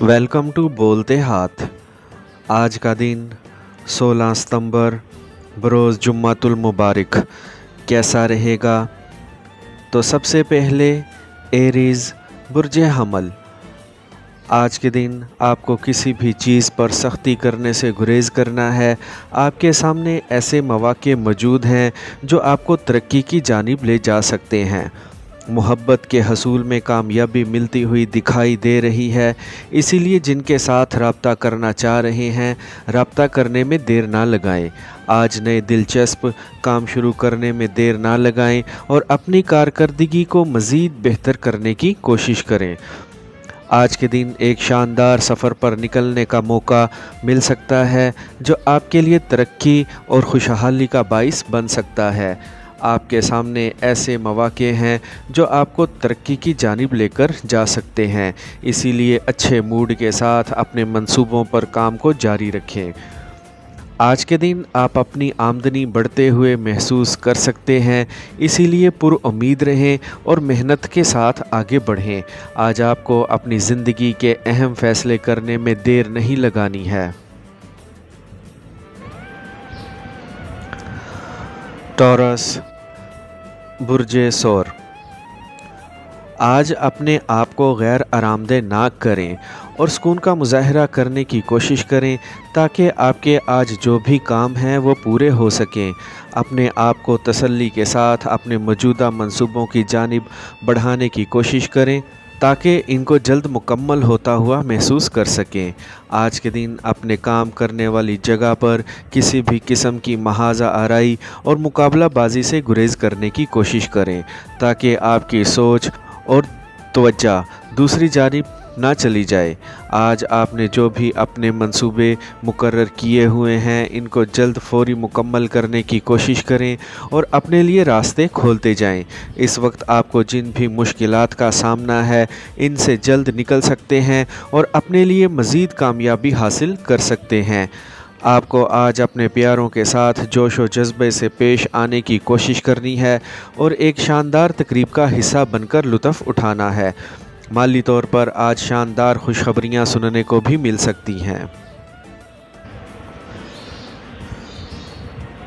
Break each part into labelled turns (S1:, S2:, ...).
S1: Welcome to बोलते हाथ। आज का दिन 16 सितंबर बरोज़ जुम्मतुल मुबारक कैसा रहेगा? तो सबसे पहले एरीज़ बुर्ज हमल। आज के दिन आपको किसी भी चीज़ पर सख्ती करने से गुरेज़ करना है। आपके सामने ऐसे मौक़े मौजूद हैं जो आपको तरक्की की जानिब ले जा सकते हैं। मोहब्बत के हसूल में कामयाबी मिलती हुई दिखाई दे रही है, इसीलिए जिनके साथ रब्ता करना चाह रहे हैं रब्ता करने में देर ना लगाएं। आज नए दिलचस्प काम शुरू करने में देर ना लगाएं और अपनी कारकर्दगी को मज़ीद बेहतर करने की कोशिश करें। आज के दिन एक शानदार सफ़र पर निकलने का मौका मिल सकता है जो आपके लिए तरक्की और खुशहाली का बाइस बन सकता है। आपके सामने ऐसे मौक़े हैं जो आपको तरक्की की जानिब लेकर जा सकते हैं, इसीलिए अच्छे मूड के साथ अपने मंसूबों पर काम को जारी रखें। आज के दिन आप अपनी आमदनी बढ़ते हुए महसूस कर सकते हैं, इसीलिए पुरुउम्मीद रहें और मेहनत के साथ आगे बढ़ें। आज आपको अपनी ज़िंदगी के अहम फ़ैसले करने में देर नहीं लगानी है। टॉरस बुर्जे सौर। आज अपने आप को गैर आरामदेह ना करें और सुकून का मुजाहरा करने की कोशिश करें ताकि आपके आज जो भी काम हैं वो पूरे हो सकें। अपने आप को तसल्ली के साथ अपने मौजूदा मंसूबों की जानिब बढ़ाने की कोशिश करें ताकि इनको जल्द मुकम्मल होता हुआ महसूस कर सकें। आज के दिन अपने काम करने वाली जगह पर किसी भी किस्म की महाजा आराई और मुकाबलाबाजी से गुरेज करने की कोशिश करें ताकि आपकी सोच और तवज्जो दूसरी जानिब ना चली जाए। आज आपने जो भी अपने मंसूबे मुकर्रर किए हुए हैं इनको जल्द फौरी मुकम्मल करने की कोशिश करें और अपने लिए रास्ते खोलते जाएं। इस वक्त आपको जिन भी मुश्किलात का सामना है इनसे जल्द निकल सकते हैं और अपने लिए मज़ीद कामयाबी हासिल कर सकते हैं। आपको आज अपने प्यारों के साथ जोश व जज्बे से पेश आने की कोशिश करनी है और एक शानदार तकरीब का हिस्सा बनकर लुत्फ़ उठाना है। माली तौर पर आज शानदार खुशखबरियाँ सुनने को भी मिल सकती हैं।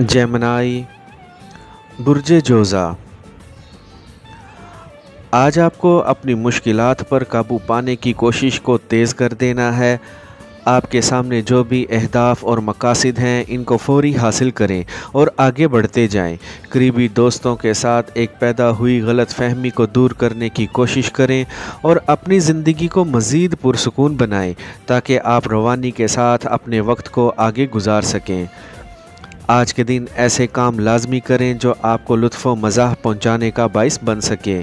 S1: जेमिनी बुर्जे जोज़ा। आज आपको अपनी मुश्किलात पर काबू पाने की कोशिश को तेज़ कर देना है। आपके सामने जो भी अहदाफ और मकासद हैं इनको फौरी हासिल करें और आगे बढ़ते जाएं। करीबी दोस्तों के साथ एक पैदा हुई गलत फहमी को दूर करने की कोशिश करें और अपनी ज़िंदगी को मज़ीद पुरसुकून बनाएं ताकि आप रवानी के साथ अपने वक्त को आगे गुजार सकें। आज के दिन ऐसे काम लाजमी करें जो आपको लुत्फ़ व मज़ाह पहुँचाने का बाइस बन सके।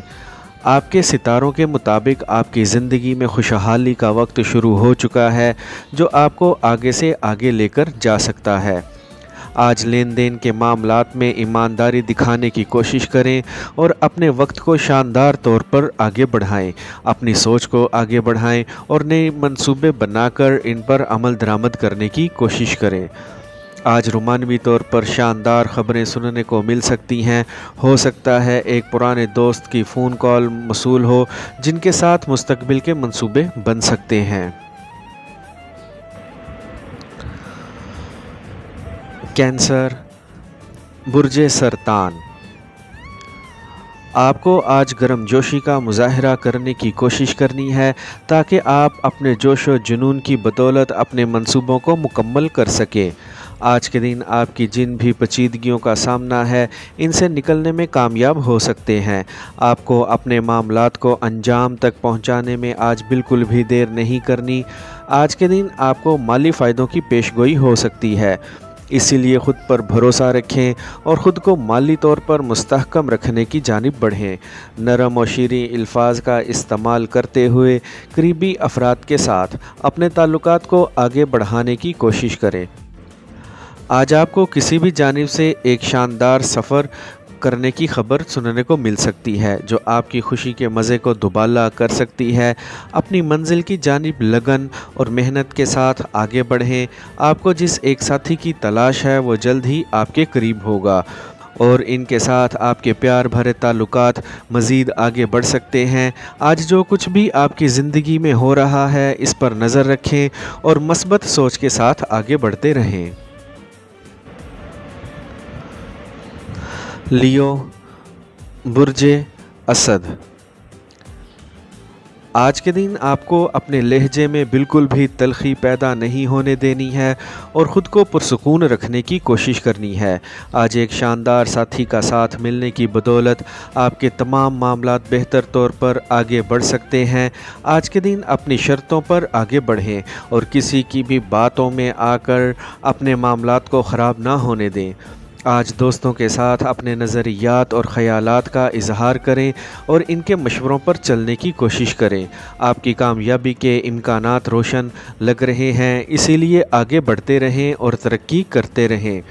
S1: आपके सितारों के मुताबिक आपकी ज़िंदगी में खुशहाली का वक्त शुरू हो चुका है जो आपको आगे से आगे लेकर जा सकता है। आज लेन देन के मामलात में ईमानदारी दिखाने की कोशिश करें और अपने वक्त को शानदार तौर पर आगे बढ़ाएं। अपनी सोच को आगे बढ़ाएं और नए मंसूबे बनाकर इन पर अमल दरामद करने की कोशिश करें। आज रोमानवी तौर पर शानदार ख़बरें सुनने को मिल सकती हैं। हो सकता है एक पुराने दोस्त की फ़ोन कॉल मौसूल हो जिनके साथ मुस्तकबिल के मंसूबे बन सकते हैं। कैंसर बुर्जे सरतान। आपको आज गर्मजोशी का मुजाहरा करने की कोशिश करनी है ताकि आप अपने जोश व जुनून की बदौलत अपने मंसूबों को मुकम्मल कर सकें। आज के दिन आपकी जिन भी पेचीदगियों का सामना है इनसे निकलने में कामयाब हो सकते हैं। आपको अपने मामलात को अंजाम तक पहुंचाने में आज बिल्कुल भी देर नहीं करनी। आज के दिन आपको माली फ़ायदों की पेशगोई हो सकती है, इसीलिए ख़ुद पर भरोसा रखें और ख़ुद को माली तौर पर मुस्तहकम रखने की जानिब बढ़ें। नरम और शीरीं अल्फाज का इस्तेमाल करते हुए करीबी अफराद के साथ अपने ताल्लुकात को आगे बढ़ाने की कोशिश करें। आज आपको किसी भी जानिब से एक शानदार सफ़र करने की खबर सुनने को मिल सकती है जो आपकी खुशी के मज़े को दुबाला कर सकती है। अपनी मंजिल की जानिब लगन और मेहनत के साथ आगे बढ़ें। आपको जिस एक साथी की तलाश है वो जल्द ही आपके करीब होगा और इनके साथ आपके प्यार भरे ताल्लुकात मज़ीद आगे बढ़ सकते हैं। आज जो कुछ भी आपकी ज़िंदगी में हो रहा है इस पर नज़र रखें और मस्बत सोच के साथ आगे बढ़ते रहें। लियो, बुर्जे असद। आज के दिन आपको अपने लहजे में बिल्कुल भी तलखी पैदा नहीं होने देनी है और ख़ुद को पुरसुकून रखने की कोशिश करनी है। आज एक शानदार साथी का साथ मिलने की बदौलत आपके तमाम मामलात बेहतर तौर पर आगे बढ़ सकते हैं। आज के दिन अपनी शर्तों पर आगे बढ़ें और किसी की भी बातों में आकर अपने मामलात को ख़राब ना होने दें। आज दोस्तों के साथ अपने नज़रियात और ख़यालात का इजहार करें और इनके मशवरों पर चलने की कोशिश करें। आपकी कामयाबी के इम्कानात रोशन लग रहे हैं, इसीलिए आगे बढ़ते रहें और तरक्की करते रहें।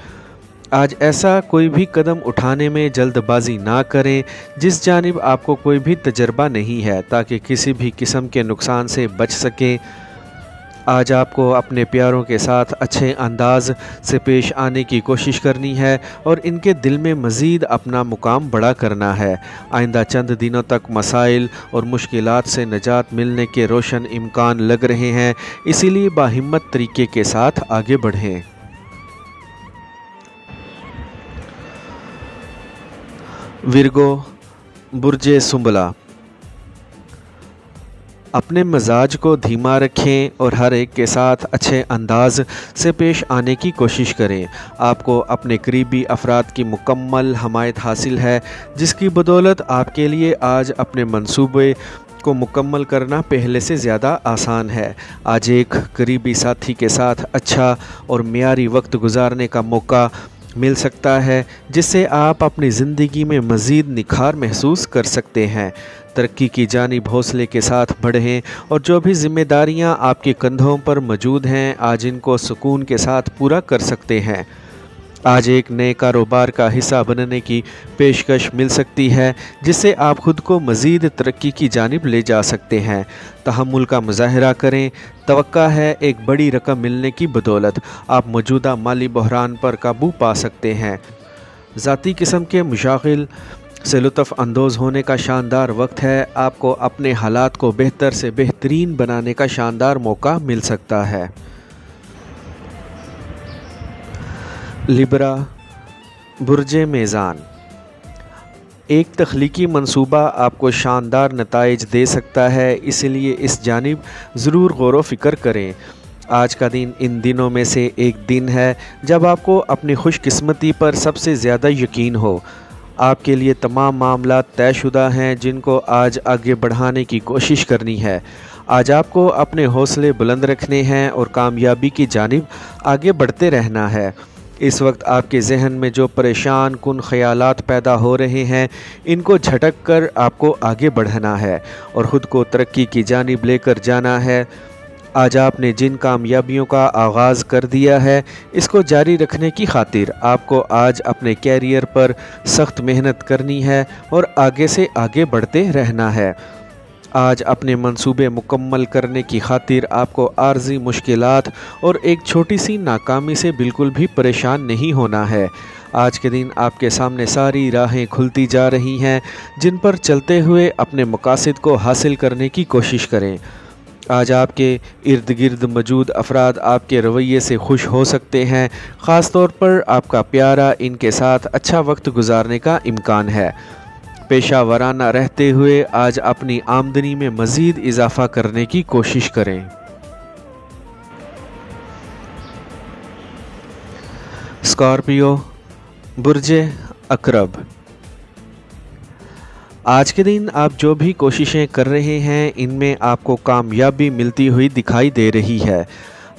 S1: आज ऐसा कोई भी कदम उठाने में जल्दबाजी ना करें जिस जानिब आपको कोई भी तजर्बा नहीं है, ताकि किसी भी किस्म के नुकसान से बच सकें। आज आपको अपने प्यारों के साथ अच्छे अंदाज से पेश आने की कोशिश करनी है और इनके दिल में मज़ीद अपना मुकाम बड़ा करना है। आइंदा चंद दिनों तक मसाइल और मुश्किलात से निजात मिलने के रोशन इम्कान लग रहे हैं, इसीलिए बाहिम्मत तरीके के साथ आगे बढ़ें। विर्गो, बुर्जे सुंबला। अपने मिजाज को धीमा रखें और हर एक के साथ अच्छे अंदाज से पेश आने की कोशिश करें। आपको अपने करीबी अफराद की मुकम्मल हमायत हासिल है, जिसकी बदौलत आपके लिए आज अपने मंसूबे को मुकम्मल करना पहले से ज़्यादा आसान है। आज एक करीबी साथी के साथ अच्छा और मियारी वक्त गुजारने का मौका मिल सकता है, जिससे आप अपनी ज़िंदगी में मज़ीद निखार महसूस कर सकते हैं। तरक्की की जानिब हौसले के साथ बढ़ें और जो भी ज़िम्मेदारियां आपके कंधों पर मौजूद हैं, आज इनको सुकून के साथ पूरा कर सकते हैं। आज एक नए कारोबार का हिस्सा बनने की पेशकश मिल सकती है, जिससे आप ख़ुद को मज़ीद तरक्की की जानिब ले जा सकते हैं। तहम्मुल का मुज़ाहरा करें। तवक्का है एक बड़ी रकम मिलने की बदौलत आप मौजूदा माली बहरान पर काबू पा सकते हैं। ज़ाती किस्म के मुशागिल से लुत्फ़ अंदोज़ होने का शानदार वक्त है। आपको अपने हालात को बेहतर से बेहतरीन बनाने का शानदार मौका मिल सकता है। लिब्रा, बुर्जे मेज़ान। एक तख्लीकी मंसूबा आपको शानदार नताइज दे सकता है, इसलिए इस जानिब ज़रूर गौर व फ़िक्र करें। आज का दिन इन दिनों में से एक दिन है जब आपको अपनी खुशकिस्मती पर सबसे ज़्यादा यकीन हो। आपके लिए तमाम मामलात तयशुदा हैं, जिनको आज आगे बढ़ाने की कोशिश करनी है। आज आपको अपने हौसले बुलंद रखने हैं और कामयाबी की जानिब आगे बढ़ते रहना है। इस वक्त आपके जहन में जो परेशान कुन ख़यालात पैदा हो रहे हैं, इनको झटक कर आपको आगे बढ़ना है और ख़ुद को तरक्की की जानिब लेकर जाना है। आज आपने जिन कामयाबियों का आगाज़ कर दिया है, इसको जारी रखने की खातिर आपको आज अपने कैरियर पर सख्त मेहनत करनी है और आगे से आगे बढ़ते रहना है। आज अपने मंसूबे मुकम्मल करने की खातिर आपको आर्जी मुश्किलात और एक छोटी सी नाकामी से बिल्कुल भी परेशान नहीं होना है। आज के दिन आपके सामने सारी राहें खुलती जा रही हैं, जिन पर चलते हुए अपने मकासद को हासिल करने की कोशिश करें। आज आपके इर्द गिर्द मौजूद अफराद आपके रवैये से खुश हो सकते हैं। ख़ास तौर पर आपका प्यारा इनके साथ अच्छा वक्त गुजारने का इम्कान है। पेशा वराना रहते हुए आज अपनी आमदनी में मज़ीद इजाफ़ा करने की कोशिश करें। स्कॉर्पियो, बुर्जे अकरब। आज के दिन आप जो भी कोशिशें कर रहे हैं, इनमें आपको कामयाबी मिलती हुई दिखाई दे रही है।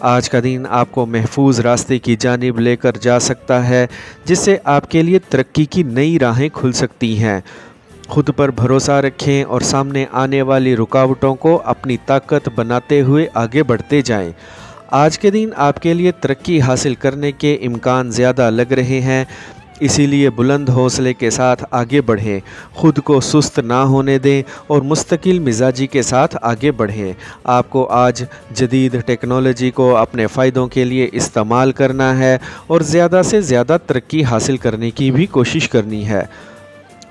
S1: आज का दिन आपको महफूज रास्ते की जानिब लेकर जा सकता है, जिससे आपके लिए तरक्की की नई राहें खुल सकती हैं। खुद पर भरोसा रखें और सामने आने वाली रुकावटों को अपनी ताकत बनाते हुए आगे बढ़ते जाएं। आज के दिन आपके लिए तरक्की हासिल करने के इम्कान ज़्यादा लग रहे हैं। इसीलिए बुलंद हौसले के साथ आगे बढ़ें, खुद को सुस्त ना होने दें और मुस्तकिल मिजाजी के साथ आगे बढ़ें। आपको आज जदीद टेक्नोलॉजी को अपने फ़ायदों के लिए इस्तेमाल करना है और ज़्यादा से ज़्यादा तरक्की हासिल करने की भी कोशिश करनी है।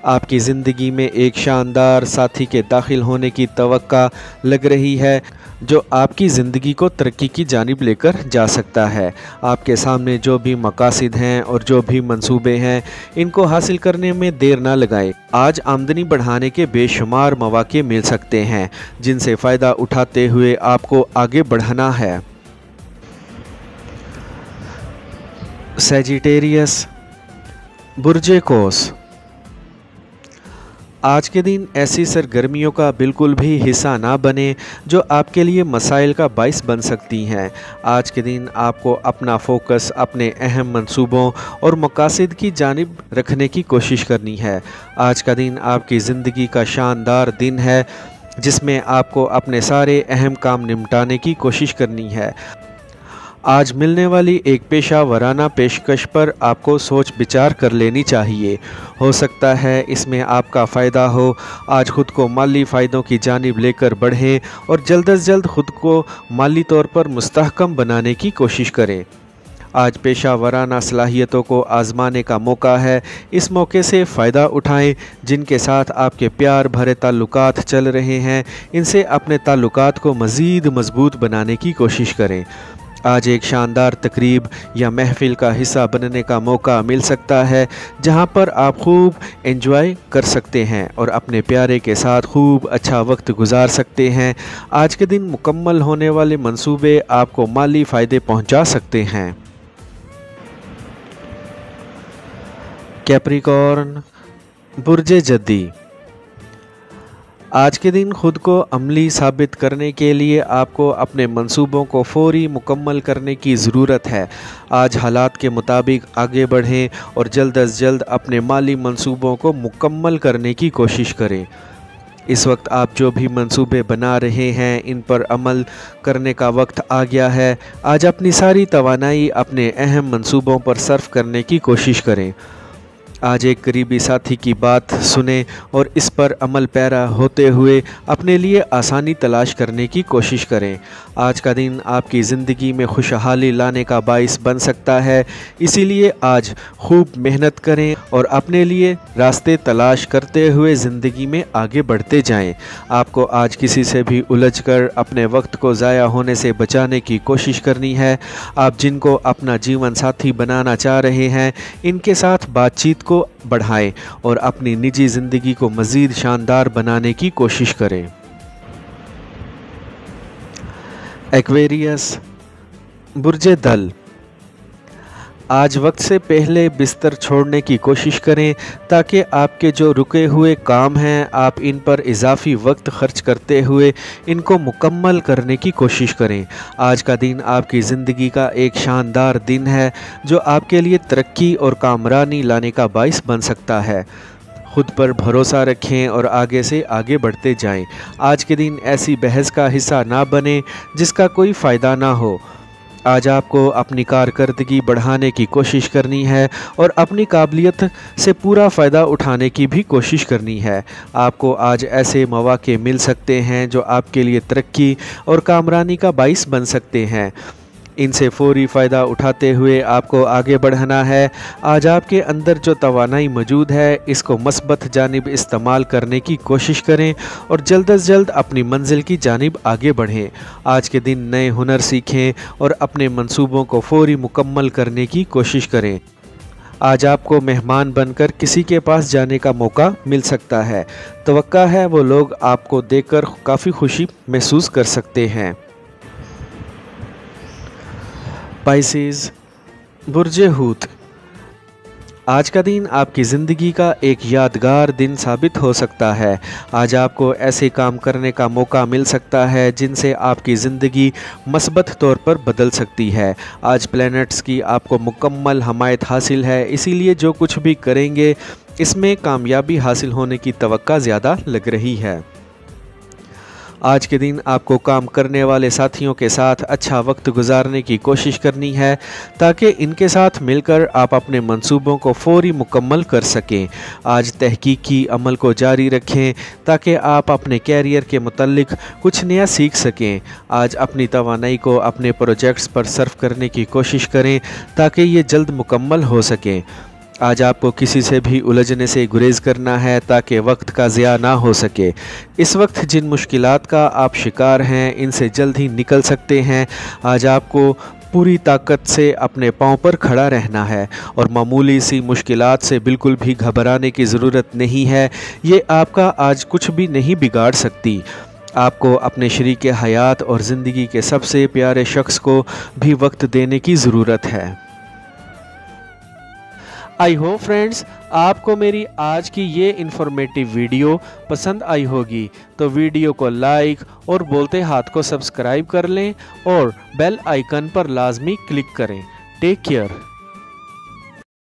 S1: आपकी ज़िंदगी में एक शानदार साथी के दाखिल होने की तवक्का लग रही है जो आपकी ज़िंदगी को तरक्की की जानिब लेकर जा सकता है। आपके सामने जो भी मकासद हैं और जो भी मंसूबे हैं, इनको हासिल करने में देर ना लगाएं। आज आमदनी बढ़ाने के बेशुमार मौके मिल सकते हैं जिनसे फ़ायदा उठाते हुए आपको आगे बढ़ना है। सैजिटेरियस, बुर्जे कौस। आज के दिन ऐसी सरगर्मियों का बिल्कुल भी हिस्सा ना बने जो आपके लिए मसाइल का बाइस बन सकती हैं। आज के दिन आपको अपना फोकस अपने अहम मंसूबों और मकासद की जानिब रखने की कोशिश करनी है। आज का दिन आपकी ज़िंदगी का शानदार दिन है जिसमें आपको अपने सारे अहम काम निपटाने की कोशिश करनी है। आज मिलने वाली एक पेशा वराना पेशकश पर आपको सोच विचार कर लेनी चाहिए। हो सकता है इसमें आपका फ़ायदा हो। आज ख़ुद को माली फ़ायदों की जानिब लेकर बढ़ें और जल्द अज जल्द ख़ुद को माली तौर पर मुस्तहकम बनाने की कोशिश करें। आज पेशा वराना सलाहियतों को आज़माने का मौका है। इस मौके से फ़ायदा उठाएं। जिनके साथ आपके प्यार भरे ताल्लुकात चल रहे हैं, इनसे अपने ताल्लुकात को मज़ीद मज़बूत बनाने की कोशिश करें। आज एक शानदार तकरीब या महफ़िल का हिस्सा बनने का मौका मिल सकता है जहां पर आप खूब एंजॉय कर सकते हैं और अपने प्यारे के साथ खूब अच्छा वक्त गुजार सकते हैं। आज के दिन मुकम्मल होने वाले मंसूबे आपको माली फ़ायदे पहुंचा सकते हैं। कैप्रिकॉर्न, बुर्जे जद्दी। आज के दिन खुद को अमली साबित करने के लिए आपको अपने मंसूबों को फ़ौरी मुकम्मल करने की ज़रूरत है। आज हालात के मुताबिक आगे बढ़ें और जल्द अज जल्द अपने माली मंसूबों को मुकम्मल करने की कोशिश करें। इस वक्त आप जो भी मंसूबे बना रहे हैं, इन पर अमल करने का वक्त आ गया है। आज अपनी सारी तवानाई अपने अहम मंसूबों पर सर्फ करने की कोशिश करें। आज एक करीबी साथी की बात सुने और इस पर अमल पैरा होते हुए अपने लिए आसानी तलाश करने की कोशिश करें। आज का दिन आपकी ज़िंदगी में खुशहाली लाने का बाइस बन सकता है, इसीलिए आज खूब मेहनत करें और अपने लिए रास्ते तलाश करते हुए ज़िंदगी में आगे बढ़ते जाएं। आपको आज किसी से भी उलझकर अपने वक्त को ज़ाया होने से बचाने की कोशिश करनी है। आप जिनको अपना जीवन साथी बनाना चाह रहे हैं, इनके साथ बातचीत को बढ़ाएं और अपनी निजी ज़िंदगी को मज़ीद शानदार बनाने की कोशिश करें। एक्वेरियस, बुर्जे दल। आज वक्त से पहले बिस्तर छोड़ने की कोशिश करें ताकि आपके जो रुके हुए काम हैं, आप इन पर इजाफ़ी वक्त खर्च करते हुए इनको मुकम्मल करने की कोशिश करें। आज का दिन आपकी ज़िंदगी का एक शानदार दिन है जो आपके लिए तरक्की और कामरानी लाने का बाइस बन सकता है। खुद पर भरोसा रखें और आगे से आगे बढ़ते जाएं। आज के दिन ऐसी बहस का हिस्सा ना बने जिसका कोई फ़ायदा ना हो। आज आपको अपनी कारकर्दगी बढ़ाने की कोशिश करनी है और अपनी काबिलियत से पूरा फ़ायदा उठाने की भी कोशिश करनी है। आपको आज ऐसे मौके मिल सकते हैं जो आपके लिए तरक्की और कामरानी का बाइस बन सकते हैं। इनसे फ़ौरी फ़ायदा उठाते हुए आपको आगे बढ़ना है। आज आपके अंदर जो तवानाई मौजूद है, इसको मस्बत जानिब इस्तेमाल करने की कोशिश करें और जल्द अज जल्द अपनी मंजिल की जानिब आगे बढ़ें। आज के दिन नए हुनर सीखें और अपने मंसूबों को फ़ौरी मुकम्मल करने की कोशिश करें। आज आपको मेहमान बनकर किसी के पास जाने का मौका मिल सकता है। तवक्का है वो लोग आपको देखकर काफ़ी खुशी महसूस कर सकते हैं। पाइसेस, बुर्जे हूत। आज का दिन आपकी ज़िंदगी का एक यादगार दिन साबित हो सकता है। आज आपको ऐसे काम करने का मौका मिल सकता है जिनसे आपकी ज़िंदगी मस्बत तौर पर बदल सकती है। आज प्लैनेट्स की आपको मुकम्मल हमायत हासिल है, इसीलिए जो कुछ भी करेंगे इसमें कामयाबी हासिल होने की तवक्का ज़्यादा लग रही है। आज के दिन आपको काम करने वाले साथियों के साथ अच्छा वक्त गुजारने की कोशिश करनी है ताकि इनके साथ मिलकर आप अपने मंसूबों को फौरी मुकम्मल कर सकें। आज तहकीकी अमल को जारी रखें ताकि आप अपने कैरियर के मुतालिक कुछ नया सीख सकें। आज अपनी तवानाई को अपने प्रोजेक्ट्स पर सर्व करने की कोशिश करें ताकि ये जल्द मुकम्मल हो सकें। आज आपको किसी से भी उलझने से गुरेज करना है ताकि वक्त का ज़िया ना हो सके। इस वक्त जिन मुश्किलात का आप शिकार हैं इनसे जल्द ही निकल सकते हैं। आज आपको पूरी ताकत से अपने पाँव पर खड़ा रहना है और मामूली सी मुश्किलात से बिल्कुल भी घबराने की ज़रूरत नहीं है। ये आपका आज कुछ भी नहीं बिगाड़ सकती। आपको अपने शरीके हयात और ज़िंदगी के सबसे प्यारे शख्स को भी वक्त देने की ज़रूरत है। आई होप फ्रेंड्स आपको मेरी आज की ये इन्फॉर्मेटिव वीडियो पसंद आई होगी, तो वीडियो को लाइक और बोलते हाथ को सब्सक्राइब कर लें और बेल आइकन पर लाजमी क्लिक करें। Take care.